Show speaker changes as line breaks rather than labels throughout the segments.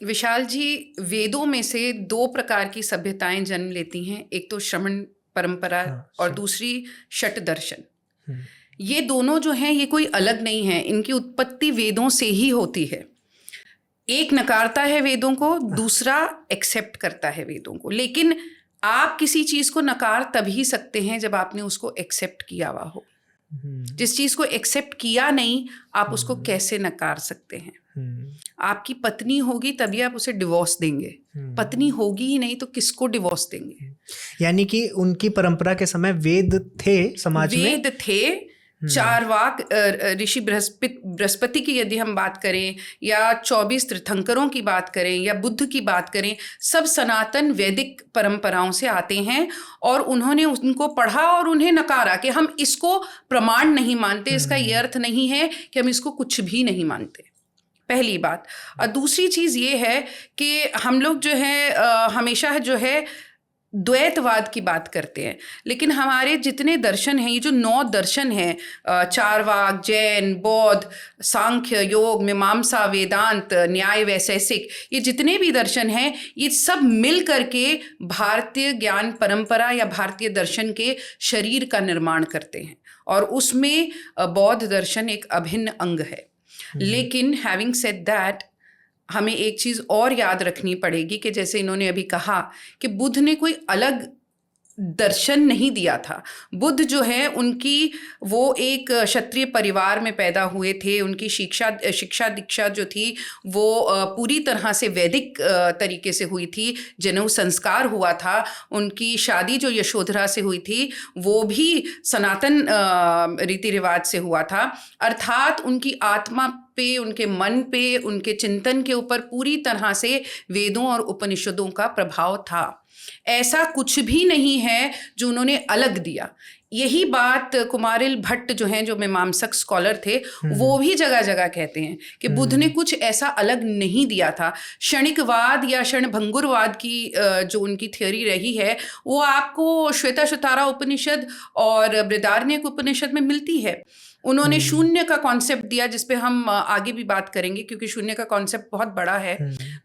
विशाल जी, वेदों में से दो प्रकार की सभ्यताएं जन्म लेती हैं। एक तो श्रमण परंपरा
हाँ,
और
श्रम।
दूसरी शट दर्शन।
हम्म,
ये दोनों जो हैं ये कोई अलग नहीं है, इनकी उत्पत्ति वेदों से ही होती है। एक नकारता है वेदों को, दूसरा एक्सेप्ट करता है वेदों को। लेकिन आप किसी चीज को नकार तभी सकते हैं जब आपने उसको एक्सेप्ट किया हुआ हो।
हम्म,
जिस चीज को एक्सेप्ट किया नहीं, आप उसको
हम्म,
कैसे नकार सकते हैं?
हम्म,
आपकी पत्नी होगी तभी आप उसे डिवोर्स देंगे, पत्नी होगी ही नहीं तो किसको डिवोर्स देंगे?
यानी कि उनकी परंपरा के समय वेद थे समाज में।
वेद थे, चारवाक, ऋषि बृहस्पति की यदि हम बात करें, या 24 तीर्थंकरों की बात करें, या बुद्ध की बात करें, सब सनातन वैदिक परंपराओं से आते हैं। और उन्होंने उनको पढ़ा और उन्हें नकारा कि हम इसको प्रमाण नहीं मानते। इसका ये अर्थ नहीं है कि हम इसको कुछ भी नहीं मानते, पहली बात। और दूसरी चीज ये है कि हम लोग जो है हमेशा जो है द्वैतवाद की बात करते हैं। लेकिन हमारे जितने दर्शन हैं, ये जो 9 दर्शन हैं, चारवाक, जैन, बौद्ध, सांख्य, योग, मीमांसा, वेदांत, न्याय, वैशेषिक, ये जितने भी दर्शन हैं, ये सब मिल करके भारतीय ज्ञान परंपरा या भारतीय दर्शन के शरीर का निर्माण करते हैं। और उसमें बौद्ध दर्शन एक अभिन्न अंग है। लेकिन हैविंग सेड दैट, हमें एक चीज और याद रखनी पड़ेगी कि जैसे इन्होंने अभी कहा कि बुद्ध ने कोई अलग दर्शन नहीं दिया था। बुद्ध जो है उनकी, वो एक क्षत्रिय परिवार में पैदा हुए थे। उनकी शिक्षा दीक्षा जो थी वो पूरी तरह से वैदिक तरीके से हुई थी। जनेऊ संस्कार हुआ था। उनकी शादी जो यशोधरा से हुई थी वो भी सनातन रीति रिवाज से हुआ था। अर्थात उनकी आत्मा पे, उनके मन पे, उनके चिंतन के ऊपर पूरी तरह से वेदों और उपनिषदों का प्रभाव था। ऐसा कुछ भी नहीं है जो उन्होंने अलग दिया। यही बात कुमारिल भट्ट जो हैं, जो मीमांसक स्कॉलर थे, वो भी जगह जगह कहते हैं कि बुद्ध ने कुछ ऐसा अलग नहीं दिया था। क्षणिकवाद या क्षणभंगुरवाद की जो उनकी थ्योरी रही है, वो आपको श्वेताश्वतारा उपनिषद और बृहदारण्यक उपनिषद में मिलती है। उन्होंने शून्य का कॉन्सेप्ट दिया, जिसपे हम आगे भी बात करेंगे क्योंकि शून्य का कॉन्सेप्ट बहुत बड़ा है।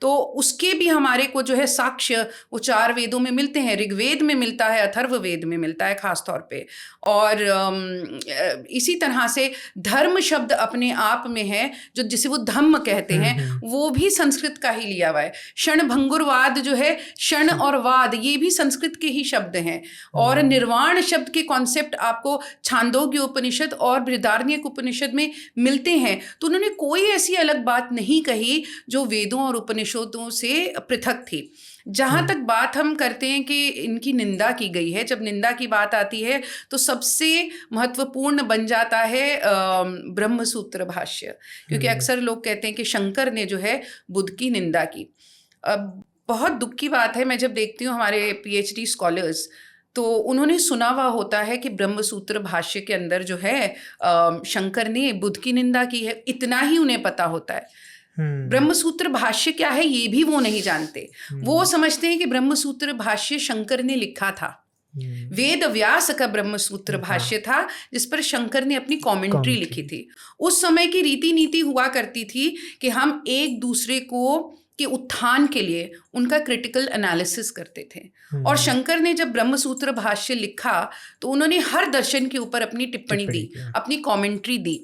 तो उसके भी हमारे को जो है साक्ष्य वो 4 वेदों में मिलते हैं। ऋग्वेद में मिलता है, अथर्ववेद में मिलता है खास तौर पे। और इसी तरह से धर्म शब्द अपने आप में है, जो जिसे वो धम्म कहते हैं, वो भी संस्कृत का ही लिया हुआ है। क्षणभंगुरवाद जो है, क्षण और वाद, ये भी संस्कृत के ही शब्द हैं। और निर्वाण शब्द के कॉन्सेप्ट आपको छांदोग्य उपनिषद और बृहदारण्यक उपनिषद में मिलते हैं। तो उन्होंने कोई ऐसी अलग बात नहीं कही जो वेदों और उपनिषदों से पृथक थी। जहां तक बात हम करते हैं कि इनकी निंदा की गई है, जब निंदा की बात आती है तो सबसे महत्वपूर्ण बन जाता है ब्रह्मसूत्र भाष्य। क्योंकि अक्सर लोग कहते हैं कि शंकर ने जो है बुद्ध की निंदा की। बहुत दुख की बात है, मैं जब देखती हूँ हमारे पीएचडी स्कॉलर्स, तो उन्होंने सुना हुआ होता है कि ब्रह्मसूत्र भाष्य के अंदर जो है शंकर ने बुद्ध की निंदा की है, इतना ही उन्हें पता होता है। ब्रह्मसूत्र भाष्य क्या है ये भी वो नहीं जानते। वो समझते हैं कि ब्रह्मसूत्र भाष्य शंकर ने लिखा था। वेद व्यास का ब्रह्मसूत्र भाष्य था, जिस पर शंकर ने अपनी कमेंट्री लिखी थी। उस समय की रीति नीति हुआ करती थी कि हम एक दूसरे को के उत्थान के लिए उनका क्रिटिकल एनालिसिस करते थे। और शंकर ने जब ब्रह्मसूत्र भाष्य लिखा तो उन्होंने हर दर्शन के ऊपर अपनी टिप्पणी दी, अपनी कमेंट्री दी,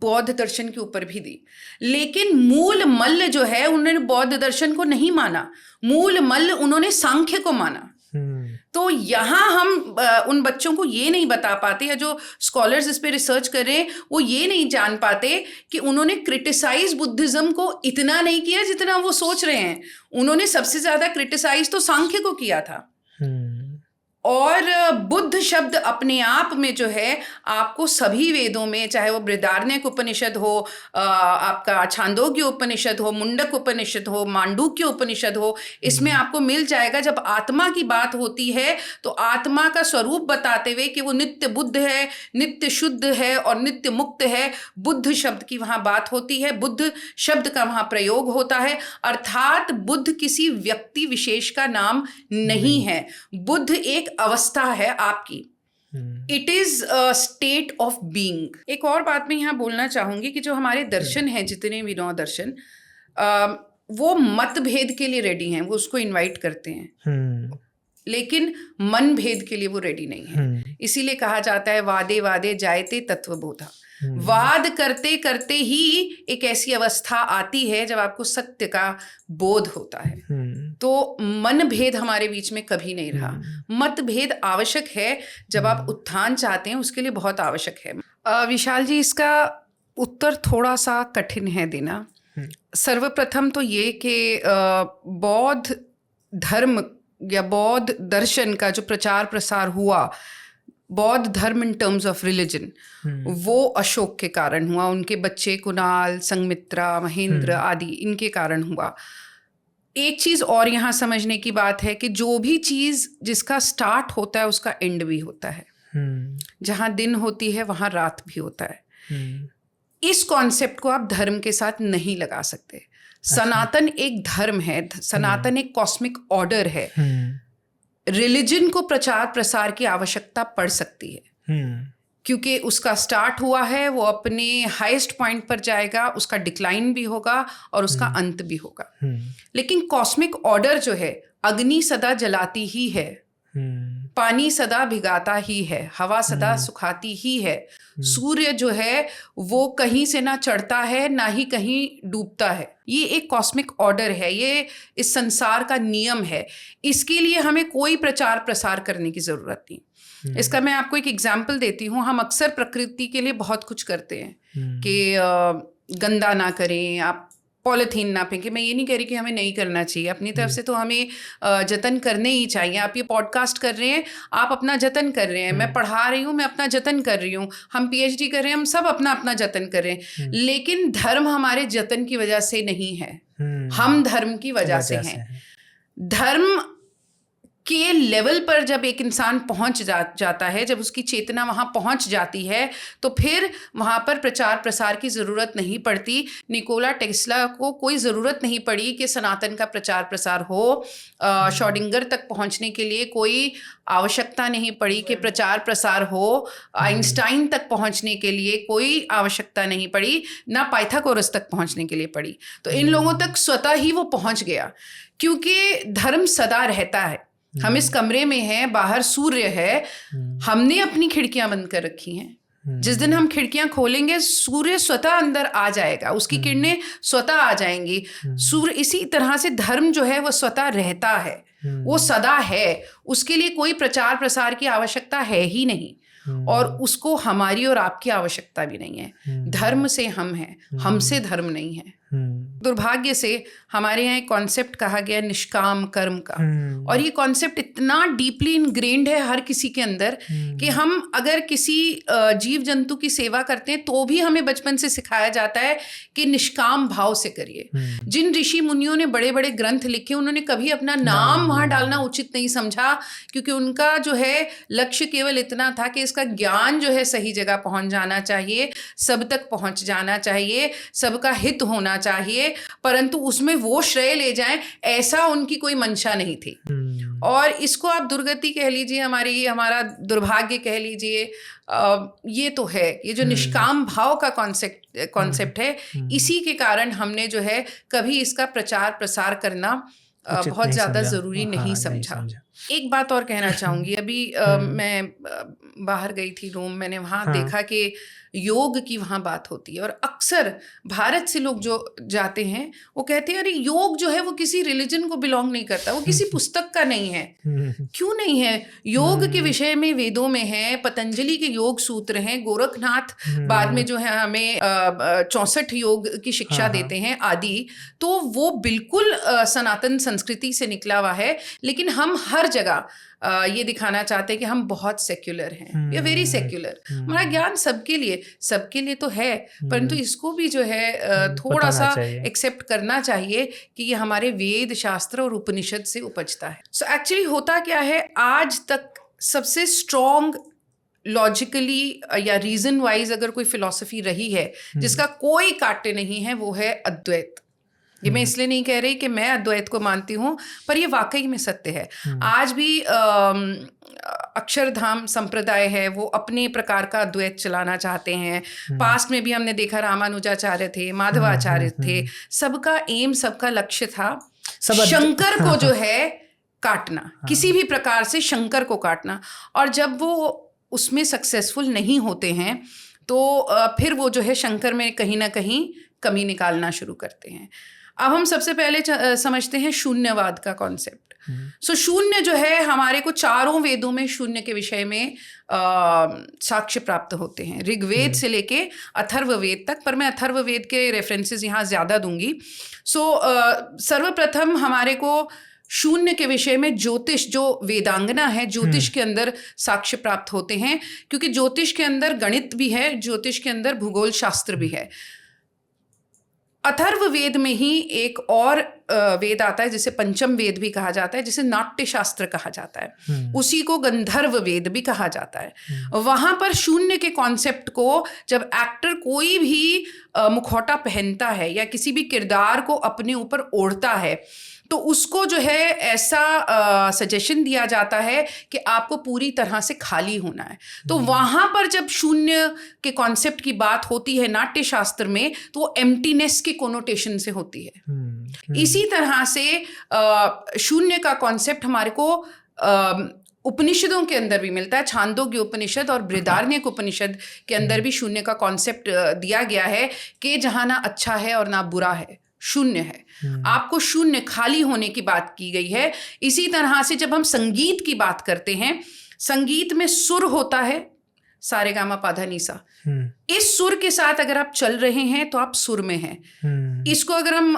बौद्ध दर्शन के ऊपर भी दी। लेकिन मूल मल्ल जो है, उन्होंने बौद्ध दर्शन को नहीं माना, मूल मल्ल उन्होंने सांख्य को माना। तो यहाँ हम उन बच्चों को ये नहीं बता पाते, या जो स्कॉलर्स इस पे रिसर्च कर रहे हैं वो ये नहीं जान पाते कि उन्होंने क्रिटिसाइज बुद्धिज्म को इतना नहीं किया जितना वो सोच रहे हैं। उन्होंने सबसे ज्यादा क्रिटिसाइज तो सांख्य को किया था। और बुद्ध शब्द अपने आप में जो है आपको सभी वेदों में, चाहे वो बृहदारण्यक उपनिषद हो, आपका छांदोग्य उपनिषद हो, मुंडक उपनिषद हो, मांडूक्य उपनिषद हो, इसमें आपको मिल जाएगा। जब आत्मा की बात होती है तो आत्मा का स्वरूप बताते हुए कि वो नित्य बुद्ध है, नित्य शुद्ध है और नित्य मुक्त है, बुद्ध शब्द की वहां बात होती है, बुद्ध शब्द का वहां प्रयोग होता है। अर्थात बुद्ध किसी व्यक्ति विशेष का नाम नहीं है, बुद्ध एक अवस्था है आपकी। It is a state of being. एक और बात मैं यहाँ बोलना चाहूंगी कि जो हमारे दर्शन हैं, जितने भी 9 दर्शन, वो मतभेद के लिए रेडी हैं, वो उसको इनवाइट करते हैं, लेकिन मन भेद के लिए वो रेडी नहीं है। इसीलिए कहा जाता है वादे वादे जायते तत्वबोधा। वाद करते करते ही एक ऐसी अवस्था आती है जब आपको सत्य का बोध होता है। तो मन भेद हमारे बीच में कभी नहीं रहा। मतभेद आवश्यक है, जब आप उत्थान चाहते हैं उसके लिए बहुत आवश्यक है। विशाल जी, इसका उत्तर थोड़ा सा कठिन है देना। सर्वप्रथम तो ये कि बौद्ध धर्म या बौद्ध दर्शन का जो प्रचार प्रसार हुआ, बौद्ध धर्म इन टर्म्स ऑफ रिलीजन, वो अशोक के कारण हुआ। उनके बच्चे कुणाल, संघमित्रा, महेंद्र आदि इनके कारण हुआ। एक चीज़ और यहाँ समझने की बात है कि जो भी चीज़ जिसका स्टार्ट होता है उसका एंड भी होता है। जहाँ दिन होती है वहाँ रात भी होता है। इस कॉन्सेप्ट को आप धर्म के साथ नहीं लगा सकते। सनातन एक धर्म है, सनातन एक कॉस्मिक ऑर्डर है। रिलीजन को प्रचार प्रसार की आवश्यकता पड़ सकती है, क्योंकि उसका स्टार्ट हुआ है, वो अपने हाईएस्ट पॉइंट पर जाएगा, उसका डिक्लाइन भी होगा और उसका अंत भी होगा। लेकिन कॉस्मिक ऑर्डर जो है, अग्नि सदा जलाती ही है, पानी सदा भिगाता ही है, हवा सदा सुखाती ही है, सूर्य जो है वो कहीं से ना चढ़ता है ना ही कहीं डूबता है। ये एक कॉस्मिक ऑर्डर है, ये इस संसार का नियम है। इसके लिए हमें कोई प्रचार प्रसार करने की ज़रूरत नहीं। इसका मैं आपको एक एग्जाम्पल देती हूँ। हम अक्सर प्रकृति के लिए बहुत कुछ करते हैं कि गंदा ना करें, आप पॉलीथीन ना फेंके। मैं ये नहीं कह रही कि हमें नहीं करना चाहिए, अपनी तरफ से तो हमें जतन करने ही चाहिए। आप ये पॉडकास्ट कर रहे हैं, आप अपना जतन कर रहे हैं। मैं पढ़ा रही हूँ, मैं अपना जतन कर रही हूँ। हम पीएचडी कर रहे हैं, हम सब अपना अपना जतन कर रहे हैं। लेकिन धर्म हमारे जतन की वजह से नहीं है, हम धर्म की वजह से हैं। धर्म के लेवल पर जब एक इंसान पहुंच जाता है, जब उसकी चेतना वहां पहुंच जाती है, तो फिर वहां पर प्रचार प्रसार की ज़रूरत नहीं पड़ती। निकोला टेस्ला को कोई ज़रूरत नहीं पड़ी कि सनातन का प्रचार प्रसार हो। श्रोडिंगर तक पहुंचने के लिए कोई आवश्यकता नहीं पड़ी कि प्रचार प्रसार हो। आइंस्टाइन तक पहुंचने के लिए कोई आवश्यकता नहीं पड़ी, ना पाइथागोरस तक पहुंचने के लिए पड़ी। तो इन लोगों तक स्वतः ही वो पहुंच गया, क्योंकि धर्म सदा रहता है। हम इस कमरे में हैं, बाहर सूर्य है, हमने अपनी खिड़कियां बंद कर रखी हैं। जिस दिन हम खिड़कियां खोलेंगे, सूर्य स्वतः अंदर आ जाएगा, उसकी किरणें स्वतः आ जाएंगी। सूर्य, इसी तरह से धर्म जो है वो स्वतः रहता है, वो सदा है। उसके लिए कोई प्रचार प्रसार की आवश्यकता है ही नहीं, और उसको हमारी और आपकी आवश्यकता भी नहीं है। धर्म से हम हैं, हमसे धर्म नहीं है। दुर्भाग्य से हमारे यहाँ एक कॉन्सेप्ट कहा गया निष्काम कर्म का, और ये कॉन्सेप्ट इतना डीपली इनग्रेन्ड है हर किसी के अंदर कि हम अगर किसी जीव जंतु की सेवा करते हैं तो भी हमें बचपन से सिखाया जाता है कि निष्काम भाव से करिए। जिन ऋषि मुनियों ने बड़े बड़े ग्रंथ लिखे, उन्होंने कभी अपना नाम वहाँ डालना उचित नहीं समझा, क्योंकि उनका जो है लक्ष्य केवल इतना था कि इसका ज्ञान जो है सही जगह पहुँच जाना चाहिए, सब तक पहुँच जाना चाहिए, सबका हित होना चाहिए, परंतु उसमें वो श्रेय ले जाएं, ऐसा उनकी कोई मंशा नहीं थी। और इसको आप दुर्गति कह लीजिए, हमारा दुर्भाग्य कह लीजिए, ये तो है। ये जो निष्काम भाव का कॉन्सेप्ट है, इसी के कारण हमने जो है कभी इसका प्रचार प्रसार करना बहुत ज़्यादा ज़रूरी नहीं समझा। एक बात और कहना चाहूँगी। अभी मैं बाहर गई थी रोम, मैंने वहाँ देखा कि योग की वहाँ बात होती है, और अक्सर भारत से लोग जो जाते हैं वो कहते हैं अरे योग जो है वो किसी रिलीजन को बिलोंग नहीं करता, वो किसी पुस्तक का नहीं है। क्यों नहीं है? योग के विषय में वेदों में है, पतंजलि के योग सूत्र हैं, गोरखनाथ बाद में जो है हमें 64 योग की शिक्षा देते हैं आदि। तो वो बिल्कुल सनातन संस्कृति से निकला हुआ है, लेकिन हम हर जगह ये दिखाना चाहते हैं कि हम बहुत सेक्युलर हैं, वी आर वेरी सेक्युलर। हमारा ज्ञान सबके लिए तो है, परंतु इसको भी जो है थोड़ा सा एक्सेप्ट करना चाहिए कि ये हमारे वेद शास्त्र और उपनिषद से उपजता है। सो एक्चुअली होता क्या है, आज तक सबसे स्ट्रॉन्ग लॉजिकली या रीजन वाइज अगर कोई फिलॉसफी रही है जिसका कोई काटे नहीं है, वो है अद्वैत, ये मैं इसलिए नहीं कह रही कि मैं अद्वैत को मानती हूँ, पर ये वाकई में सत्य है। आज भी अक्षरधाम संप्रदाय है, वो अपने प्रकार का अद्वैत चलाना चाहते हैं। पास्ट में भी हमने देखा रामानुजाचार्य थे, माधवाचार्य थे, सबका एम, सबका लक्ष्य था शंकर को जो है काटना, किसी भी प्रकार से शंकर को काटना। और जब वो उसमें सक्सेसफुल नहीं होते हैं तो फिर वो जो है शंकर में कहीं ना कहीं कमी निकालना शुरू करते हैं। अब हम सबसे पहले समझते हैं शून्यवाद का कॉन्सेप्ट। सो शून्य जो है, हमारे को चारों वेदों में शून्य के विषय में साक्ष्य प्राप्त होते हैं, ऋग्वेद से लेके अथर्ववेद तक, पर मैं अथर्ववेद के रेफरेंसेस यहाँ ज़्यादा दूंगी। सो सर्वप्रथम हमारे को शून्य के विषय में ज्योतिष, जो वेदांगना है, ज्योतिष के अंदर साक्ष्य प्राप्त होते हैं, क्योंकि ज्योतिष के अंदर गणित भी है, ज्योतिष के अंदर भूगोल शास्त्र भी है। अथर्ववेद में ही एक और वेद आता है जिसे पंचम वेद भी कहा जाता है, जिसे नाट्य शास्त्र कहा जाता है, उसी को गंधर्व वेद भी कहा जाता है। वहां पर शून्य के कॉन्सेप्ट को जब एक्टर कोई भी मुखौटा पहनता है या किसी भी किरदार को अपने ऊपर ओढ़ता है, तो उसको जो है ऐसा सजेशन दिया जाता है कि आपको पूरी तरह से खाली होना है। तो वहाँ पर जब शून्य के कॉन्सेप्ट की बात होती है नाट्य शास्त्र में, तो वो एम्प्टीनेस के कोनोटेशन से होती है। इसी तरह से शून्य का कॉन्सेप्ट हमारे को उपनिषदों के अंदर भी मिलता है। छांदोग्य उपनिषद और बृहदारण्यक उपनिषद के अंदर भी शून्य का कॉन्सेप्ट दिया गया है कि जहाँ ना अच्छा है और ना बुरा है, शून्य है। आपको शून्य, खाली होने की बात की गई है। इसी तरह से जब हम संगीत की बात करते हैं, संगीत में सुर होता है, सारेगामा पाधा निसा। इस सुर के साथ अगर आप चल रहे हैं तो आप सुर में हैं। इसको अगर हम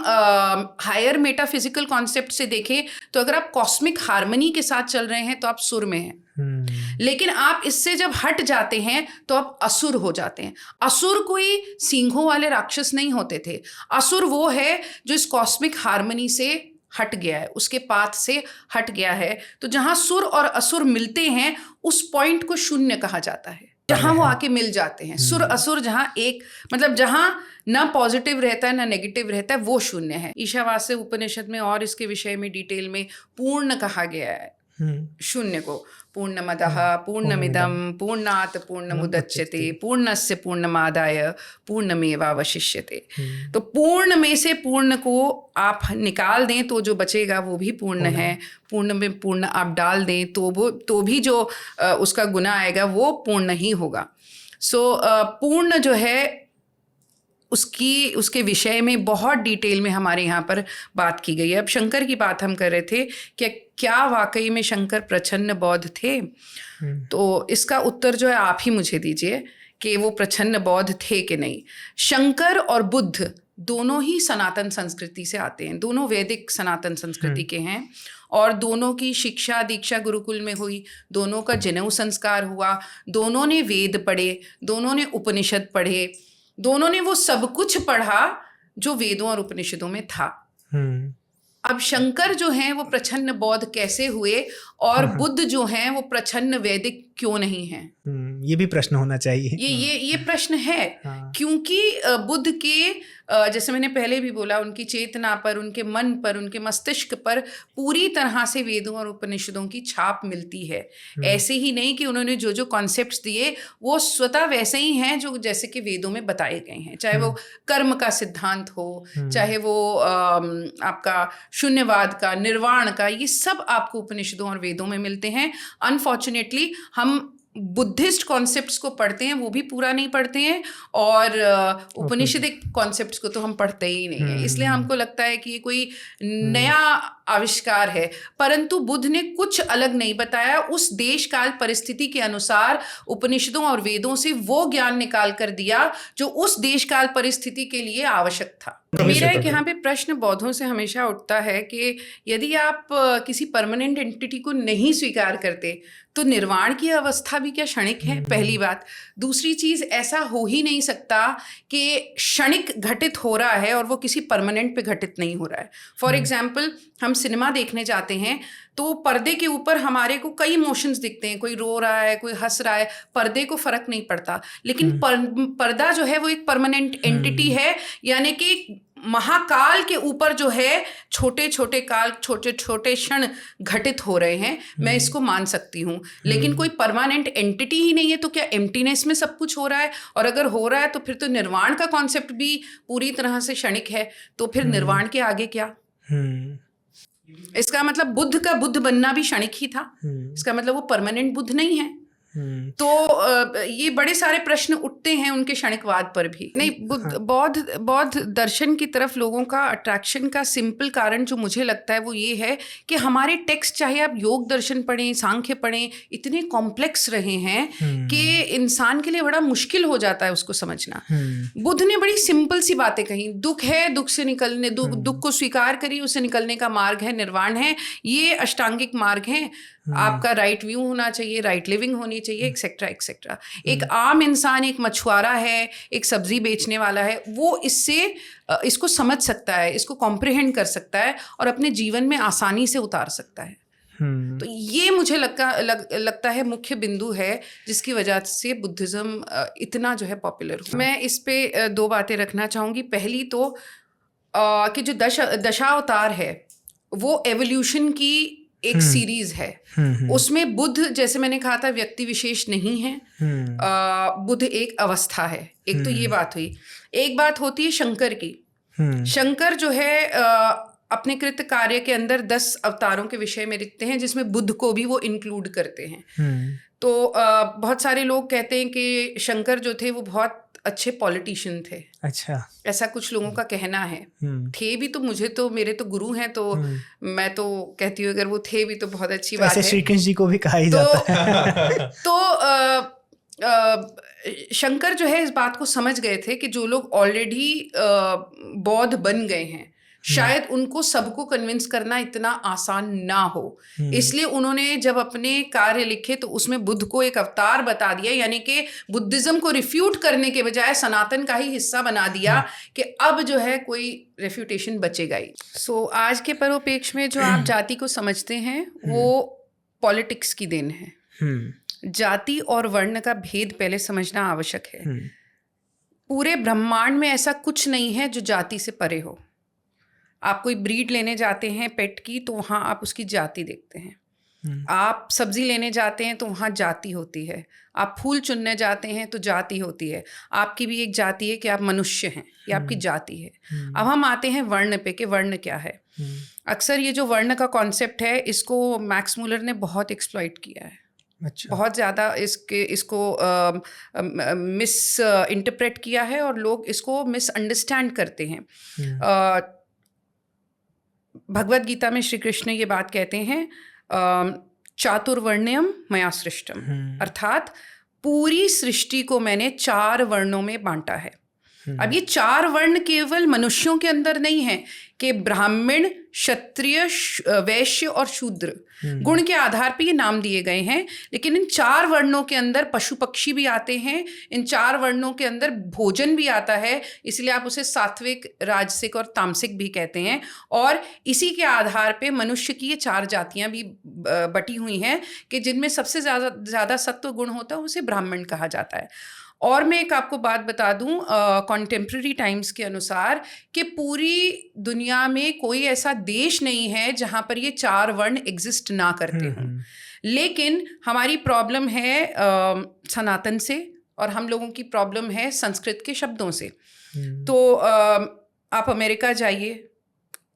हायर मेटाफिजिकल कॉन्सेप्ट से देखें तो अगर आप कॉस्मिक हार्मनी के साथ चल रहे हैं तो आप सुर में हैं। लेकिन आप इससे जब हट जाते हैं तो आप असुर हो जाते हैं। असुर कोई सींगों वाले राक्षस नहीं होते थे। असुर वो है जो इस कॉस्मिक हार्मनी से हट गया है, उसके पाथ से हट गया है। तो जहां सुर और असुर मिलते हैं उस पॉइंट को शून्य कहा जाता है, जहां वो आके मिल जाते हैं। सुर असुर जहां एक, मतलब जहां ना पॉजिटिव रहता है ना नेगेटिव रहता है, वो शून्य है। ईशावास्य उपनिषद में और इसके विषय में डिटेल में पूर्ण कहा गया है शून्य को। पूर्णमदः पूर्णमिदं पूर्णात् पूर्णमुदच्यते पूर्णस्य पूर्णमादाय पूर्णमेवावशिष्यते। तो पूर्ण में से पूर्ण को आप निकाल दें तो जो बचेगा वो भी पूर्ण है। पूर्ण में पूर्ण आप डाल दें तो भी जो उसका गुना आएगा वो पूर्ण ही होगा। सो पूर्ण जो है उसके विषय में बहुत डिटेल में हमारे यहाँ पर बात की गई है। अब शंकर की बात हम कर रहे थे कि क्या वाकई में शंकर प्रच्छन्न बौद्ध थे? तो इसका उत्तर जो है आप ही मुझे दीजिए कि वो प्रच्छन्न बौद्ध थे कि नहीं। शंकर और बुद्ध दोनों ही सनातन संस्कृति से आते हैं, दोनों वैदिक सनातन संस्कृति के हैं, और दोनों की शिक्षा दीक्षा गुरुकुल में हुई, दोनों का जनेऊ संस्कार हुआ, दोनों ने वेद पढ़े, दोनों ने उपनिषद पढ़े, दोनों ने वो सब कुछ पढ़ा जो वेदों और उपनिषदों में था। अब शंकर जो हैं वो प्रच्छन्न बौद्ध कैसे हुए और बुद्ध जो हैं वो प्रच्छन्न वैदिक क्यों नहीं हैं?
ये भी प्रश्न होना चाहिए।
ये प्रश्न है। क्योंकि बुद्ध के जैसे मैंने पहले भी बोला, उनकी चेतना पर, उनके मन पर, उनके मस्तिष्क पर पूरी तरह से वेदों और उपनिषदों की छाप मिलती है। ऐसे ही नहीं कि उन्होंने जो जो कॉन्सेप्ट्स दिए वो स्वतः वैसे ही हैं जो जैसे कि वेदों में बताए गए हैं, चाहे वो कर्म का सिद्धांत हो, चाहे वो आपका शून्यवाद का, निर्वाण का, ये सब आपको उपनिषदों और वेदों में मिलते हैं। अनफॉर्चुनेटली हम बुद्धिस्ट कॉन्सेप्ट्स को पढ़ते हैं, वो भी पूरा नहीं पढ़ते हैं, और उपनिषदिक कॉन्सेप्ट्स को तो हम पढ़ते ही नहीं है। इसलिए हमको लगता है कि ये कोई नया आविष्कार है, परंतु बुद्ध ने कुछ अलग नहीं बताया। उस देश काल परिस्थिति के अनुसार उपनिषदों और वेदों से वो ज्ञान निकाल कर दिया जो उस देश काल परिस्थिति के लिए आवश्यक था। मेरा एक यहाँ पे प्रश्न बौद्धों से हमेशा उठता है कि यदि आप किसी परमानेंट एंटिटी को नहीं स्वीकार करते तो निर्वाण की अवस्था भी क्या क्षणिक है? पहली बात। दूसरी चीज, ऐसा हो ही नहीं सकता कि क्षणिक घटित हो रहा है और वो किसी परमानेंट पे घटित नहीं हो रहा है। फॉर एग्जाम्पल, हम सिनेमा देखने जाते हैं तो पर्दे के ऊपर हमारे को कई इमोशंस दिखते हैं, कोई रो रहा है, कोई हंस रहा है, पर्दे को फर्क नहीं पड़ता। लेकिन पर्दा जो है वो एक परमानेंट एंटिटी है, यानी कि महाकाल के ऊपर जो है छोटे छोटे काल, छोटे छोटे क्षण घटित हो रहे हैं, मैं इसको मान सकती हूँ। लेकिन कोई परमानेंट एंटिटी ही नहीं है, तो क्या एम्प्टीनेस में सब कुछ हो रहा है? और अगर हो रहा है तो फिर तो निर्वाण का कॉन्सेप्ट भी पूरी तरह से क्षणिक है, तो फिर निर्वाण के आगे क्या? इसका मतलब बुद्ध का बुद्ध बनना भी क्षणिक ही था, इसका मतलब वो परमानेंट बुद्ध नहीं है। तो ये बड़े सारे प्रश्न उठते हैं उनके क्षणिकवाद पर भी। नहीं, बौद्ध दर्शन की तरफ लोगों का अट्रैक्शन का सिंपल कारण जो मुझे लगता है वो ये है कि हमारे टेक्स्ट, चाहे आप योग दर्शन पढ़ें, सांख्य पढ़ें, इतने कॉम्प्लेक्स रहे हैं कि इंसान के लिए बड़ा मुश्किल हो जाता है उसको समझना। बुद्ध ने बड़ी सिंपल सी बातें कही, दुख है, दुख से निकलने, दुख को स्वीकार करिए, उससे निकलने का मार्ग है निर्वाण है, ये अष्टांगिक मार्ग है, आपका राइट व्यू होना चाहिए, राइट लिविंग होनी चाहिए, एक्सेट्रा एक्सेट्रा। एक आम इंसान, एक मछुआरा है, एक सब्जी बेचने वाला है, वो इसको समझ सकता है, इसको कॉम्प्रिहेंड कर सकता है और अपने जीवन में आसानी से उतार सकता है। तो ये मुझे लगता है मुख्य बिंदु है जिसकी वजह से बुद्धिज्म इतना जो है पॉपुलर हुआ। मैं इस पे दो बातें रखना चाहूँगी। पहली तो कि जो दशावतार है वो एवोल्यूशन की एक सीरीज है, उसमें बुद्ध, जैसे मैंने कहा था, व्यक्ति विशेष नहीं है, बुद्ध एक अवस्था है। एक तो ये बात हुई। एक बात होती है शंकर की। शंकर जो है अपने कृत कार्य के अंदर 10 अवतारों के विषय में लिखते हैं, जिसमें बुद्ध को भी वो इंक्लूड करते हैं। तो बहुत सारे लोग कहते हैं कि शंकर जो थे वो बहुत अच्छे पॉलिटिशियन थे। अच्छा, ऐसा कुछ लोगों का कहना है। थे भी तो, मेरे तो गुरु हैं, तो मैं तो कहती हूँ अगर वो थे भी तो बहुत अच्छी बात है।
श्री कृष्ण जी को भी कहा ही जाता है।
तो शंकर जो है इस बात को समझ गए थे कि जो लोग ऑलरेडी बौद्ध बन गए हैं, शायद उनको सबको कन्विंस करना इतना आसान ना हो। इसलिए उन्होंने जब अपने कार्य लिखे तो उसमें बुद्ध को एक अवतार बता दिया, यानी कि बुद्धिज्म को रिफ्यूट करने के बजाय सनातन का ही हिस्सा बना दिया कि अब जो है कोई रेफ्यूटेशन बचेगा ही। सो आज के परिप्रेक्ष्य में जो आप जाति को समझते हैं वो पॉलिटिक्स की देन है। जाति और वर्ण का भेद पहले समझना आवश्यक है। पूरे ब्रह्मांड में ऐसा कुछ नहीं है जो जाति से परे हो। आप कोई ब्रीड लेने जाते हैं पेट की, तो वहाँ आप उसकी जाति देखते हैं। आप सब्जी लेने जाते हैं तो वहाँ जाति होती है। आप फूल चुनने जाते हैं तो जाति होती है। आपकी भी एक जाति है कि आप मनुष्य हैं, ये आपकी जाति है। अब हम आते हैं वर्ण पे कि वर्ण क्या है। अक्सर ये जो वर्ण का कॉन्सेप्ट है, इसको मैक्स मूलर ने बहुत एक्सप्लॉइट किया है। अच्छा। बहुत ज़्यादा इसको मिस इंटरप्रेट किया है और लोग इसको मिसअंडरस्टैंड करते हैं। भगवद गीता में श्री कृष्ण ये बात कहते हैं, चातुर्वर्ण्यम मया सृष्टम, अर्थात पूरी सृष्टि को मैंने 4 वर्णों में बांटा है। अब ये 4 वर्ण केवल मनुष्यों के अंदर नहीं है कि ब्राह्मण, क्षत्रिय, वैश्य और शूद्र गुण के आधार पे ये नाम दिए गए हैं, लेकिन इन 4 वर्णों के अंदर पशु पक्षी भी आते हैं, इन 4 वर्णों के अंदर भोजन भी आता है, इसलिए आप उसे सात्विक, राजसिक और तामसिक भी कहते हैं। और इसी के आधार पे मनुष्य की ये 4 जातियां भी बटी हुई हैं कि जिनमें सबसे ज़्यादा सत्व गुण होता है उसे ब्राह्मण कहा जाता है। और मैं एक आपको बात बता दूं, कॉन्टेम्प्रेरी टाइम्स के अनुसार कि पूरी दुनिया में कोई ऐसा देश नहीं है जहां पर ये 4 वर्ण एग्जिस्ट ना करते हों। लेकिन हमारी प्रॉब्लम है सनातन से, और हम लोगों की प्रॉब्लम है संस्कृत के शब्दों से। तो आप अमेरिका जाइए,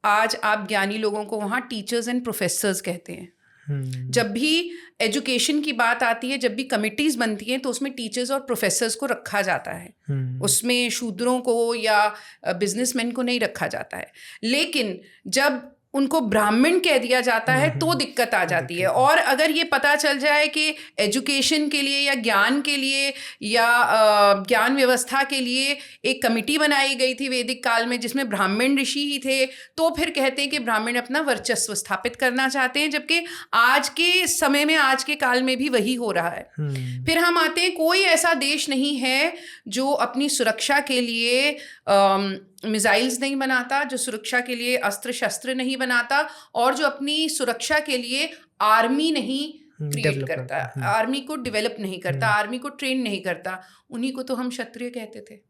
आज आप ज्ञानी लोगों को वहाँ टीचर्स एंड प्रोफेसर्स कहते हैं। जब भी एजुकेशन की बात आती है, जब भी कमिटीज बनती हैं, तो उसमें टीचर्स और प्रोफेसर्स को रखा जाता है। उसमें शूद्रों को या बिजनेसमैन को नहीं रखा जाता है। लेकिन जब उनको ब्राह्मण कह दिया जाता है तो दिक्कत आ जाती है। और अगर ये पता चल जाए कि एजुकेशन के लिए या ज्ञान के लिए या ज्ञान व्यवस्था के लिए एक कमिटी बनाई गई थी वैदिक काल में जिसमें ब्राह्मण ऋषि ही थे, तो फिर कहते हैं कि ब्राह्मण अपना वर्चस्व स्थापित करना चाहते हैं, जबकि आज के समय में, आज के काल में भी वही हो रहा है। फिर हम आते हैं, कोई ऐसा देश नहीं है जो अपनी सुरक्षा के लिए मिसाइल्स नहीं बनाता, जो सुरक्षा के लिए अस्त्र शस्त्र नहीं बनाता, और जो अपनी सुरक्षा के लिए आर्मी नहीं क्रिएट करता, आर्मी को डेवलप नहीं करता, आर्मी को ट्रेन नहीं करता। उन्हीं को तो हम क्षत्रिय कहते थे।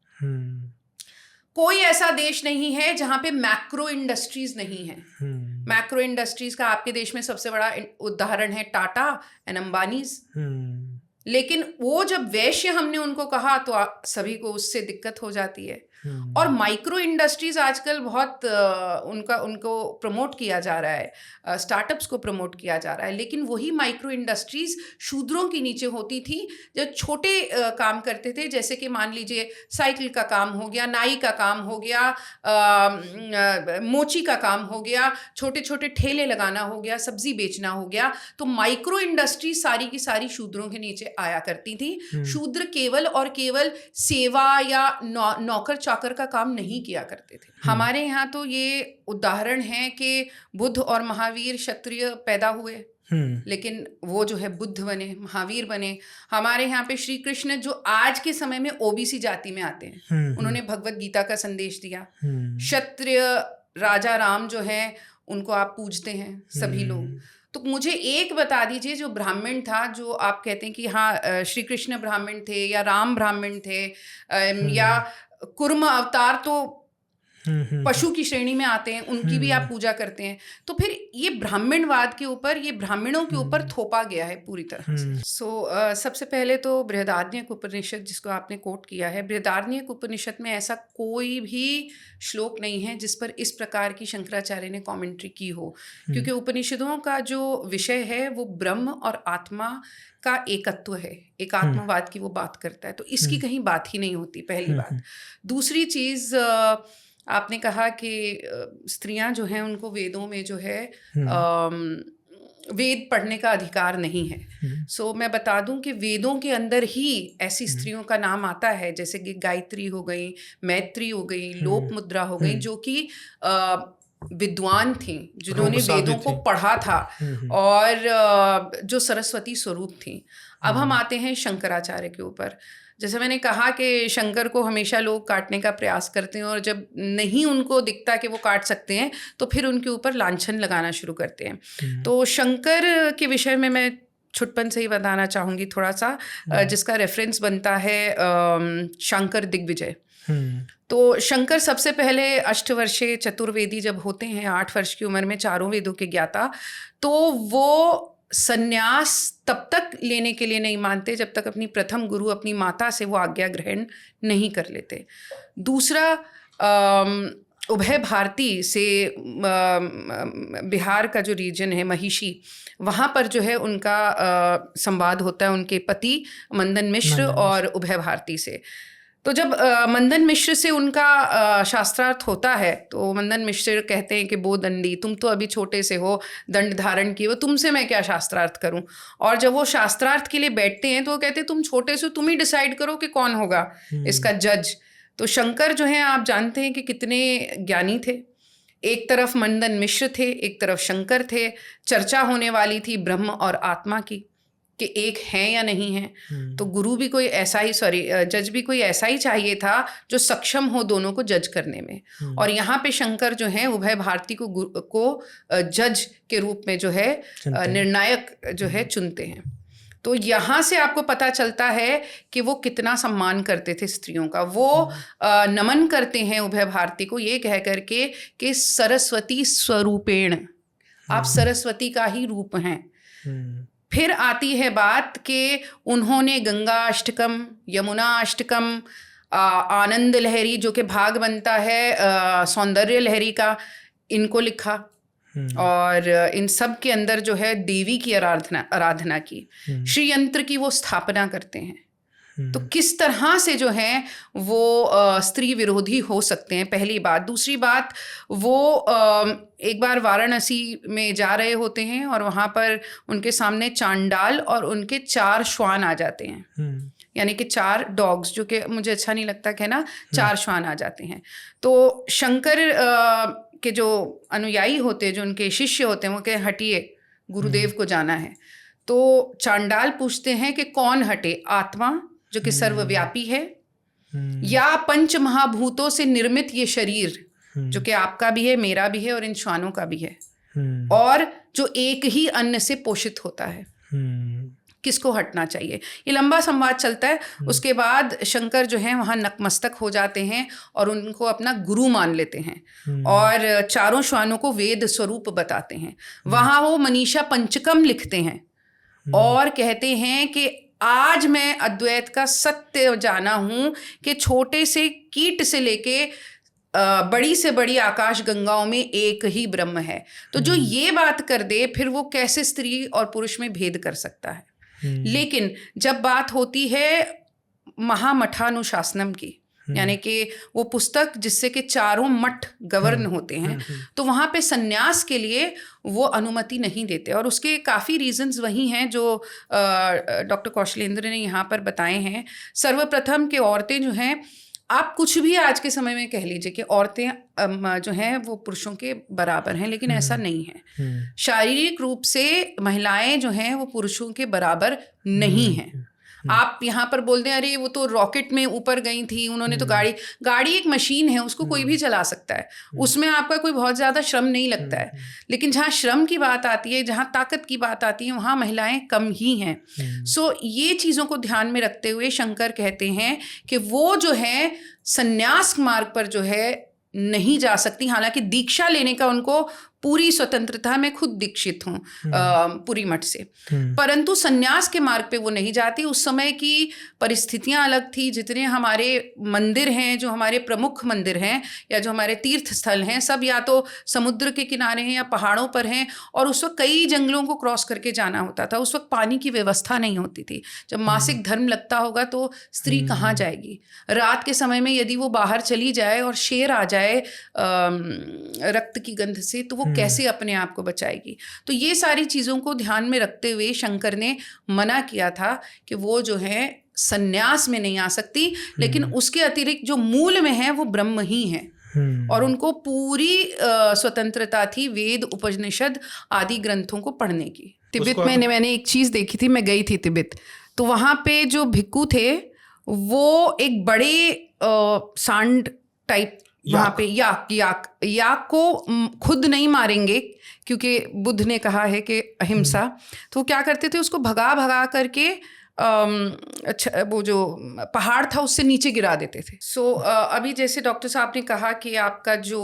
कोई ऐसा देश नहीं है जहां पे मैक्रो इंडस्ट्रीज नहीं है। मैक्रो इंडस्ट्रीज का आपके देश में सबसे बड़ा उदाहरण है टाटा एंड अंबानीज। लेकिन वो जब वैश्य हमने उनको कहा तो सभी को उससे दिक्कत हो जाती है। और माइक्रो इंडस्ट्रीज आजकल बहुत उनको प्रमोट किया जा रहा है, स्टार्टअप्स को प्रमोट किया जा रहा है, लेकिन वही माइक्रो इंडस्ट्रीज शूद्रों के नीचे होती थी जो छोटे काम करते थे, जैसे कि मान लीजिए साइकिल का काम हो गया, नाई का काम हो गया, मोची का काम हो गया, छोटे छोटे ठेले लगाना हो गया, सब्जी बेचना हो गया। तो माइक्रो इंडस्ट्री सारी की सारी शूद्रों के नीचे आया करती थी। शूद्र केवल और केवल सेवा या नौकर चाकर का काम नहीं किया करते थे। हमारे यहाँ तो ये उदाहरण है कि बुद्ध और महावीर क्षत्रिय पैदा हुए, लेकिन वो जो है बुद्ध बने, महावीर बने। हमारे यहाँ पे श्री कृष्ण जो आज के समय में ओबीसी जाति में आते हैं, उन्होंने भगवत गीता का संदेश दिया। क्षत्रिय राजा राम जो है उनको आप पूजते हैं सभी लोग। तो मुझे एक बता दीजिए, जो ब्राह्मण था, जो आप कहते हैं कि हाँ श्री कृष्ण ब्राह्मण थे या राम ब्राह्मण थे या कुर्म अवतार तो पशु की श्रेणी में आते हैं, उनकी भी आप पूजा करते हैं। तो फिर ये ब्राह्मणवाद के ऊपर, ये ब्राह्मणों के ऊपर थोपा गया है पूरी तरह से। सबसे पहले तो बृहदारण्यक उपनिषद जिसको आपने कोट किया है, बृहदारण्यक उपनिषद में ऐसा कोई भी श्लोक नहीं है जिस पर इस प्रकार की शंकराचार्य ने कमेंट्री की हो, क्योंकि उपनिषदों का जो विषय है वो ब्रह्म और आत्मा का एकत्व है, एकात्मवाद की वो बात करता है। तो इसकी कहीं बात ही नहीं होती, पहली बात। दूसरी चीज़, आपने कहा कि स्त्रियां जो हैं उनको वेदों में जो है वेद पढ़ने का अधिकार नहीं है। सो मैं बता दूं कि वेदों के अंदर ही ऐसी स्त्रियों का नाम आता है, जैसे कि गायत्री हो गई, मैत्री हो गई, लोपमुद्रा हो गई, जो कि विद्वान थी, जिन्होंने वेदों को पढ़ा था और जो सरस्वती स्वरूप थी। अब हम आते हैं शंकराचार्य के ऊपर। जैसे मैंने कहा कि शंकर को हमेशा लोग काटने का प्रयास करते हैं, और जब नहीं उनको दिखता कि वो काट सकते हैं तो फिर उनके ऊपर लांछन लगाना शुरू करते हैं। तो शंकर के विषय में मैं छुटपन से ही बताना चाहूँगी थोड़ा सा, जिसका रेफरेंस बनता है शंकर दिग्विजय। तो शंकर सबसे पहले अष्टवर्षीय चतुर्वेदी जब होते हैं, 8 वर्ष की उम्र में, चारों वेदों के ज्ञाता, तो वो संन्यास तब तक लेने के लिए नहीं मानते जब तक अपनी प्रथम गुरु, अपनी माता से वो आज्ञा ग्रहण नहीं कर लेते। दूसरा, उभय भारती से बिहार का जो रीजन है महिषी, वहाँ पर जो है उनका संवाद होता है उनके पति मंदन मिश्र और उभय भारती से। तो जब मंदन मिश्र से उनका शास्त्रार्थ होता है तो मंदन मिश्र कहते हैं कि बो दंडी, तुम तो अभी छोटे से हो, दंड धारण किए हो, तुमसे मैं क्या शास्त्रार्थ करूं। और जब वो शास्त्रार्थ के लिए बैठते हैं तो वो कहते हैं तुम छोटे से, तुम ही डिसाइड करो कि कौन होगा इसका जज। तो शंकर जो हैं आप जानते हैं कि कितने ज्ञानी थे। एक तरफ मंदन मिश्र थे, एक तरफ शंकर थे। चर्चा होने वाली थी ब्रह्म और आत्मा की कि एक है या नहीं है। तो गुरु भी कोई ऐसा ही, जज भी कोई ऐसा ही चाहिए था जो सक्षम हो दोनों को जज करने में। और यहाँ पे शंकर जो है उभय भारती को जज के रूप में जो है निर्णायक जो है चुनते हैं। तो यहाँ से आपको पता चलता है कि वो कितना सम्मान करते थे स्त्रियों का। वो नमन करते हैं उभय भारती को ये कह करके कि सरस्वती स्वरूपेण, आप सरस्वती का ही रूप हैं। फिर आती है बात कि उन्होंने गंगा अष्टकम, यमुना अष्टकम, आनंद लहरी जो कि भाग बनता है सौंदर्य लहरी का, इनको लिखा। और इन सब के अंदर जो है देवी की आराधना की, श्री यंत्र की वो स्थापना करते हैं। तो किस तरह से जो है वो स्त्री विरोधी हो सकते हैं, पहली बात। दूसरी बात, वो एक बार वाराणसी में जा रहे होते हैं और वहाँ पर उनके सामने चांडाल और उनके 4 श्वान आ जाते हैं, यानी कि 4 डॉग्स, जो कि मुझे अच्छा नहीं लगता कहना, 4 श्वान आ जाते हैं। तो शंकर के जो अनुयायी होते हैं, जो उनके शिष्य होते हैं, वो कहे हटिए, गुरुदेव को जाना है। तो चांडाल पूछते हैं कि कौन हटे, आत्मा जो कि सर्वव्यापी है, या पंच महाभूतों से निर्मित ये शरीर जो कि आपका भी है, मेरा भी है और इन श्वानों का भी है, और जो एक ही अन्न से पोषित होता है। किसको हटना चाहिए। ये लंबा संवाद चलता है। उसके बाद शंकर जो है वहाँ नतमस्तक हो जाते हैं और उनको अपना गुरु मान लेते हैं और चारों श्वानों को वेद स्वरूप बताते हैं। वहाँ वो मनीषा पंचकम लिखते हैं और कहते हैं कि आज मैं अद्वैत का सत्य जाना हूँ कि छोटे से कीट से लेके बड़ी से बड़ी आकाश गंगाओं में एक ही ब्रह्म है। तो जो ये बात कर दे फिर वो कैसे स्त्री और पुरुष में भेद कर सकता है। लेकिन जब बात होती है महामठानुशासनम की, यानी कि वो पुस्तक जिससे कि चारों मठ गवर्न होते हैं, तो वहाँ पे सन्यास के लिए वो अनुमति नहीं देते। और उसके काफ़ी रीजंस वही हैं जो डॉक्टर कौशलेंद्र ने यहाँ पर बताए हैं। सर्वप्रथम कि औरतें जो हैं, आप कुछ भी आज के समय में कह लीजिए कि औरतें जो हैं वो पुरुषों के बराबर हैं, लेकिन ऐसा नहीं है। शारीरिक रूप से महिलाएं जो हैं वो पुरुषों के बराबर नहीं हैं। आप यहाँ पर बोल दें अरे वो तो रॉकेट में ऊपर गई थी, उन्होंने तो गाड़ी एक मशीन है, उसको कोई भी चला सकता है, उसमें आपका कोई बहुत ज़्यादा श्रम नहीं लगता है। लेकिन जहाँ श्रम की बात आती है, जहाँ ताकत की बात आती है, वहाँ महिलाएं कम ही हैं। सो ये चीज़ों को ध्यान में रखते हुए शंकर कहते हैं कि वो जो है संन्यास मार्ग पर जो है नहीं जा सकती। हालांकि दीक्षा लेने का उनको पूरी स्वतंत्रता, मैं खुद दीक्षित हूँ पूरी मठ से, परंतु संन्यास के मार्ग पे वो नहीं जाती। उस समय की परिस्थितियाँ अलग थी। जितने हमारे मंदिर हैं, जो हमारे प्रमुख मंदिर हैं या जो हमारे तीर्थ स्थल हैं, सब या तो समुद्र के किनारे हैं या पहाड़ों पर हैं, और उस वक्त कई जंगलों को क्रॉस करके जाना होता था। उस वक्त पानी की व्यवस्था नहीं होती थी। जब मासिक धर्म लगता होगा तो स्त्री कहाँ जाएगी? रात के समय में यदि वो बाहर चली जाए और शेर आ जाए रक्त की गंध से, तो वो कैसे अपने आप को बचाएगी? तो ये सारी चीज़ों को ध्यान में रखते हुए शंकर ने मना किया था कि वो जो है संन्यास में नहीं आ सकती, लेकिन उसके अतिरिक्त जो मूल में है वो ब्रह्म ही है। और उनको पूरी स्वतंत्रता थी वेद, उपनिषद आदि ग्रंथों को पढ़ने की। तिब्बत में मैंने एक चीज़ देखी थी, मैं गई थी तिब्बत, तो वहाँ पे जो भिक्खु थे वो एक बड़े सांड टाइप, वहाँ पे याक को खुद नहीं मारेंगे क्योंकि बुद्ध ने कहा है कि अहिंसा, तो क्या करते थे, उसको भगा करके अच्छा वो जो पहाड़ था उससे नीचे गिरा देते थे। सो अभी जैसे डॉक्टर साहब ने कहा कि आपका जो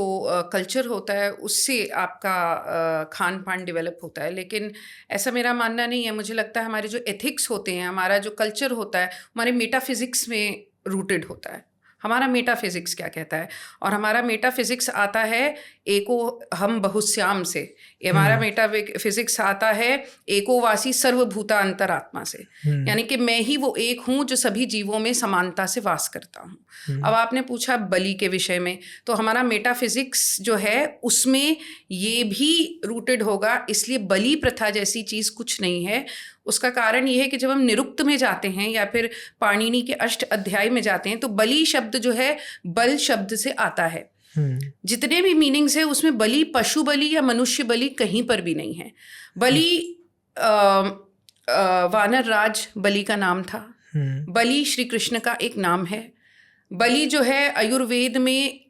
कल्चर होता है उससे आपका खान पान डेवलप होता है, लेकिन ऐसा मेरा मानना नहीं है। मुझे लगता है हमारे जो एथिक्स होते हैं, हमारा जो कल्चर होता है, हमारे मेटाफिजिक्स में रूटेड होता है। हमारा मेटाफिजिक्स क्या कहता है, और हमारा मेटाफिजिक्स आता है एको हम बहुश्याम से। हमारा मेटाफिजिक्स आता है एकोवासी सर्वभूता अंतरात्मा से, यानी कि मैं ही वो एक हूँ जो सभी जीवों में समानता से वास करता हूँ। अब आपने पूछा बलि के विषय में, तो हमारा मेटाफिजिक्स जो है उसमें ये भी रूटेड होगा। इसलिए बलि प्रथा जैसी चीज़ कुछ नहीं है। उसका कारण ये है कि जब हम निरुक्त में जाते हैं या फिर पाणिनि के अष्ट अध्याय में जाते हैं, तो बलि शब्द जो है बल शब्द से आता है। जितने भी मीनिंग्स है उसमें बलि, पशु बलि या मनुष्य बलि कहीं पर भी नहीं है। बलि वानर राज बलि का नाम था। बलि श्री कृष्ण का एक नाम है। बलि जो है आयुर्वेद में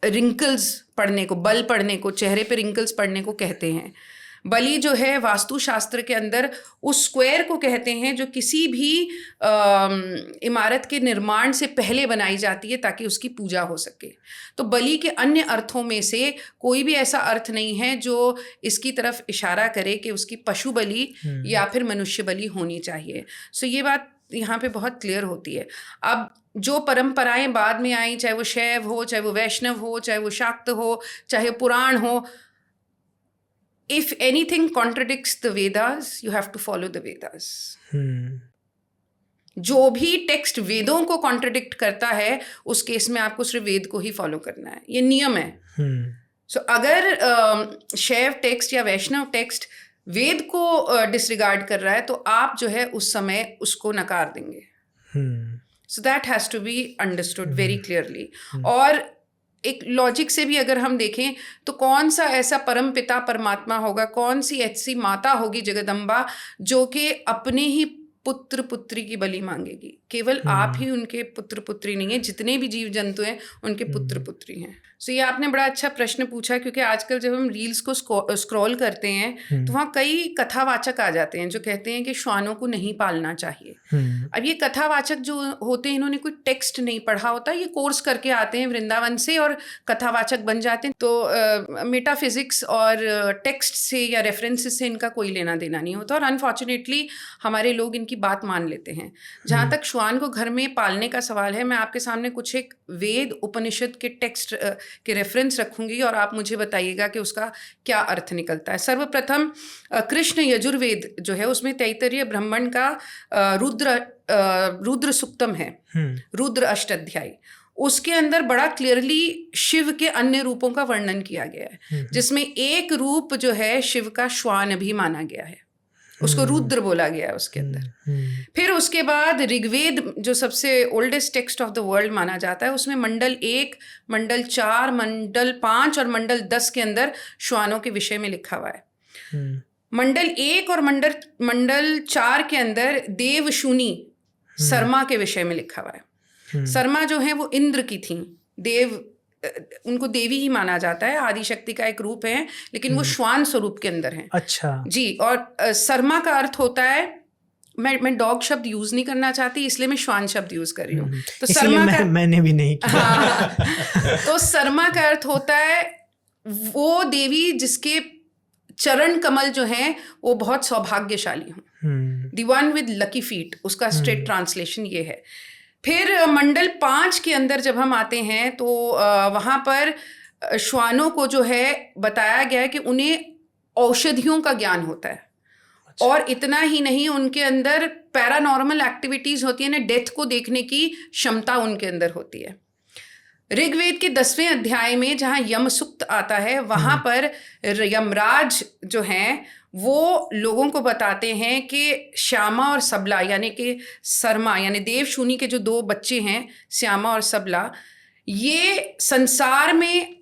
रिंकल्स पड़ने को, बल पड़ने को, चेहरे पे रिंकल्स पड़ने को कहते हैं। बलि जो है वास्तुशास्त्र के अंदर उस स्क्वायर को कहते हैं जो किसी भी इमारत के निर्माण से पहले बनाई जाती है ताकि उसकी पूजा हो सके। तो बलि के अन्य अर्थों में से कोई भी ऐसा अर्थ नहीं है जो इसकी तरफ इशारा करे कि उसकी पशु बलि या फिर मनुष्य बलि होनी चाहिए। सो ये बात यहाँ पे बहुत क्लियर होती है। अब जो परंपराएं बाद में आई, चाहे वो शैव हो, चाहे वो वैष्णव हो, चाहे वो शाक्त हो, चाहे पुराण हो, if anything contradicts the Vedas, you have to follow the Vedas. जो भी टेक्स्ट वेदों को कॉन्ट्रडिक्ट करता है उस केस में आपको सिर्फ वेद को ही फॉलो करना है, ये नियम है। सो अगर शैव टेक्स्ट या वैष्णव टेक्स्ट वेद को डिसरिगार्ड कर रहा है तो आप जो है उस समय उसको नकार देंगे। So that has to be understood very clearly. और एक लॉजिक से भी अगर हम देखें तो कौन सा ऐसा परम पिता परमात्मा होगा, कौन सी ऐसी माता होगी जगदम्बा जो कि अपने ही पुत्र पुत्री की बलि मांगेगी? केवल आप ही उनके पुत्र पुत्री नहीं है, जितने भी जीव जंतु हैं उनके पुत्र पुत्री हैं। सो ये आपने बड़ा अच्छा प्रश्न पूछा, क्योंकि आजकल जब हम रील्स को स्क्रॉल करते हैं तो वहाँ कई कथावाचक आ जाते हैं जो कहते हैं कि श्वानों को नहीं पालना चाहिए। अब ये कथावाचक जो होते हैं, इन्होंने कोई टेक्स्ट नहीं पढ़ा होता, ये कोर्स करके आते हैं वृंदावन से और कथावाचक बन जाते हैं। तो मेटाफिजिक्स और टेक्स्ट से या रेफरेंसेस से इनका कोई लेना देना नहीं होता, और अनफॉर्चुनेटली हमारे लोग इनकी बात मान लेते हैं। जहाँ तक श्वान को घर में पालने का सवाल है, मैं आपके सामने कुछ एक वेद उपनिषद के टेक्स्ट के रेफरेंस रखूंगी और आप मुझे बताइएगा कि उसका क्या अर्थ निकलता है। सर्वप्रथम कृष्ण यजुर्वेद जो है उसमें तैत्तरीय ब्राह्मण का रुद्र सुक्तम है, रुद्र अष्टाध्यायी, उसके अंदर बड़ा क्लियरली शिव के अन्य रूपों का वर्णन किया गया है, जिसमें एक रूप जो है शिव का श्वान भी माना गया है, उसको रुद्र बोला गया है उसके अंदर। फिर उसके बाद ऋग्वेद जो सबसे oldest text of the world माना जाता है, उसमें मंडल 1, मंडल 4, मंडल 5 और मंडल 10 के अंदर श्वानों के विषय में लिखा हुआ है। मंडल 1 और मंडल 4 के अंदर देवशूनी शर्मा के विषय में लिखा हुआ है। शर्मा जो है वो इंद्र की थी, उनको देवी ही माना जाता है, आदिशक्ति का एक रूप है, लेकिन वो श्वान स्वरूप के अंदर है।
अच्छा
जी। और शर्मा का अर्थ होता है, मैं डॉग शब्द यूज नहीं करना चाहती, इसलिए मैं श्वान शब्द यूज कर रही हूँ। तो शर्मा का
मैंने भी नहीं किया।
तो शर्मा का अर्थ होता है वो देवी जिसके चरण कमल जो हैं वो बहुत सौभाग्यशाली हों, the one with lucky feet, उसका स्ट्रेट ट्रांसलेशन ये है। फिर मंडल 5 के अंदर जब हम आते हैं तो वहाँ पर श्वानों को जो है बताया गया है कि उन्हें औषधियों का ज्ञान होता है। अच्छा। और इतना ही नहीं, उनके अंदर पैरानॉर्मल एक्टिविटीज़ होती है ना, डेथ को देखने की क्षमता उनके अंदर होती है। ऋग्वेद के 10वें अध्याय में जहाँ यम सुक्त आता है, वहाँ पर यमराज जो हैं वो लोगों को बताते हैं कि श्यामा और सबला, यानी कि शर्मा यानी देवशूनी के जो 2 बच्चे हैं श्यामा और सबला, ये संसार में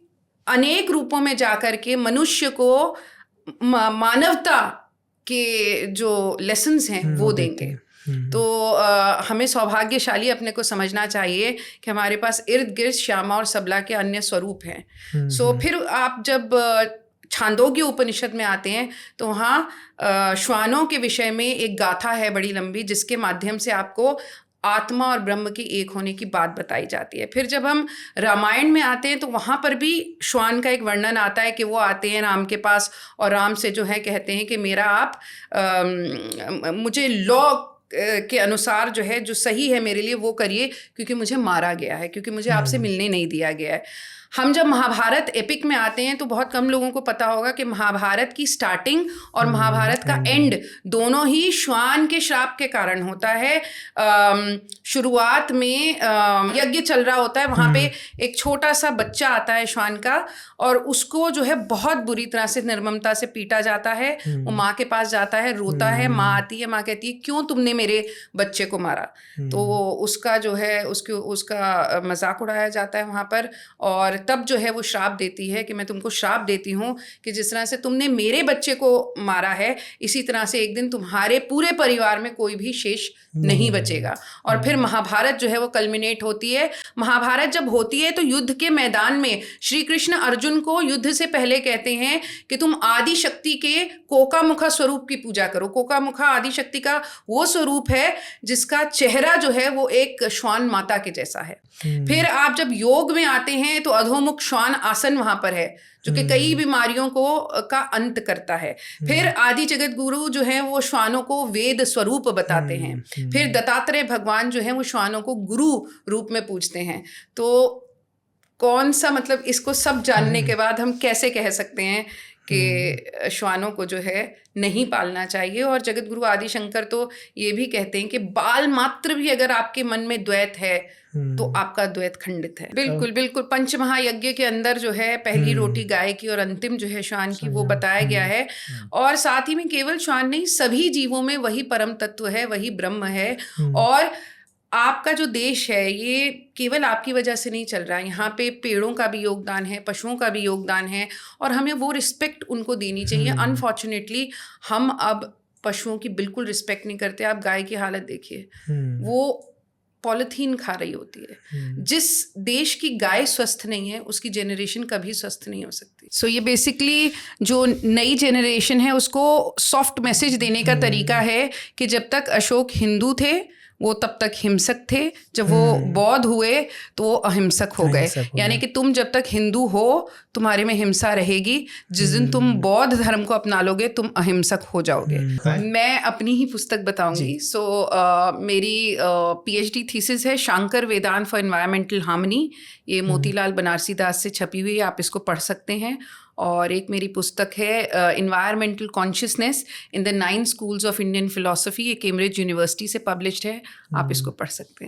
अनेक रूपों में जाकर के मनुष्य को मानवता के जो लेसन्स हैं वो देंगे। तो हमें सौभाग्यशाली अपने को समझना चाहिए कि हमारे पास इर्द गिर्द श्यामा और सबला के अन्य स्वरूप हैं। सो फिर आप जब छांदोग्य उपनिषद में आते हैं तो वहाँ श्वानों के विषय में एक गाथा है बड़ी लंबी, जिसके माध्यम से आपको आत्मा और ब्रह्म के एक होने की बात बताई जाती है। फिर जब हम रामायण में आते हैं तो वहाँ पर भी श्वान का एक वर्णन आता है कि वो आते हैं राम के पास और राम से जो है कहते हैं कि मेरा आप मुझे लॉ के अनुसार जो है जो सही है मेरे लिए वो करिए, क्योंकि मुझे मारा गया है, क्योंकि मुझे आपसे मिलने नहीं दिया गया है। हम जब महाभारत एपिक में आते हैं तो बहुत कम लोगों को पता होगा कि महाभारत की स्टार्टिंग और महाभारत का एंड दोनों ही श्वान के श्राप के कारण होता है। शुरुआत में यज्ञ चल रहा होता है, वहाँ पे एक छोटा सा बच्चा आता है श्वान का, और उसको जो है बहुत बुरी तरह से निर्ममता से पीटा जाता है। वो माँ के पास जाता है, रोता है, माँ आती है, माँ कहती है क्यों तुमने मेरे बच्चे को मारा। तो उसका जो है उसका मजाक उड़ाया जाता है वहाँ पर, और तब जो है वो श्राप देती है कि मैं तुमको श्राप देती हूँ कि जिस तरह से तुमने मेरे बच्चे को मारा है, इसी तरह से एक दिन तुम्हारे पूरे परिवार में कोई भी शेष नहीं बचेगा। और फिर महाभारत जो है वो कल्मिनेट होती है। महाभारत जब होती है तो युद्ध के मैदान में श्री कृष्ण अर्जुन को युद्ध से पहले कहते हैं कि तुम आदि शक्ति के कोकामुखा स्वरूप की पूजा करो। कोकामुखा आदि शक्ति का वो स्वरूप है जिसका चेहरा जो है वो एक श्वान माता के जैसा है। फिर आप जब योग में आते हैं तो अधोमुख श्वान आसन वहां पर है, जो कि कई बीमारियों का अंत करता है। फिर आदि जगत गुरु जो है वो श्वानों को वेद स्वरूप बताते हैं। फिर दत्तात्रेय भगवान जो है वो श्वानों को गुरु रूप में पूजते हैं। तो कौन सा मतलब इसको सब जानने के बाद हम कैसे कह सकते हैं कि श्वानों को जो है नहीं पालना चाहिए। और जगत गुरु आदि शंकर तो ये भी कहते हैं कि बाल मात्र भी अगर आपके मन में द्वैत है तो आपका द्वैत खंडित है। बिल्कुल बिल्कुल। पंचमहायज्ञ के अंदर जो है पहली रोटी गाय की और अंतिम जो है श्वान की वो बताया गया है। और साथ ही में केवल श्वान नहीं, सभी जीवों में वही परम तत्व है, वही ब्रह्म है। और आपका जो देश है ये केवल आपकी वजह से नहीं चल रहा है, यहाँ पे पेड़ों का भी योगदान है, पशुओं का भी योगदान है, और हमें वो रिस्पेक्ट उनको देनी चाहिए। अनफॉर्चुनेटली हम अब पशुओं की बिल्कुल रिस्पेक्ट नहीं करते। आप गाय की हालत देखिए, वो पॉलिथीन खा रही होती है। जिस देश की गाय स्वस्थ नहीं है उसकी जेनरेशन कभी स्वस्थ नहीं हो सकती। सो ये बेसिकली जो नई जेनरेशन है उसको सॉफ्ट मैसेज देने का तरीका है कि जब तक अशोक हिंदू थे वो तब तक हिंसक थे, जब वो बौद्ध हुए तो वो अहिंसक हो गए। यानी कि तुम जब तक हिंदू हो तुम्हारे में हिंसा रहेगी, जिस दिन तुम बौद्ध धर्म को अपना लोगे तुम अहिंसक हो जाओगे। मैं अपनी ही पुस्तक बताऊंगी। सो मेरी पीएचडी थीसिस है शांकर वेदांत फॉर एनवायरमेंटल हार्मनी। ये मोतीलाल बनारसी दास से छपी हुई है, आप इसको पढ़ सकते हैं। और एक मेरी पुस्तक है environmental consciousness in the 9 schools of Indian philosophy, ये कैम्ब्रिज यूनिवर्सिटी से पब्लिश्ड है, आप इसको पढ़ सकते हैं।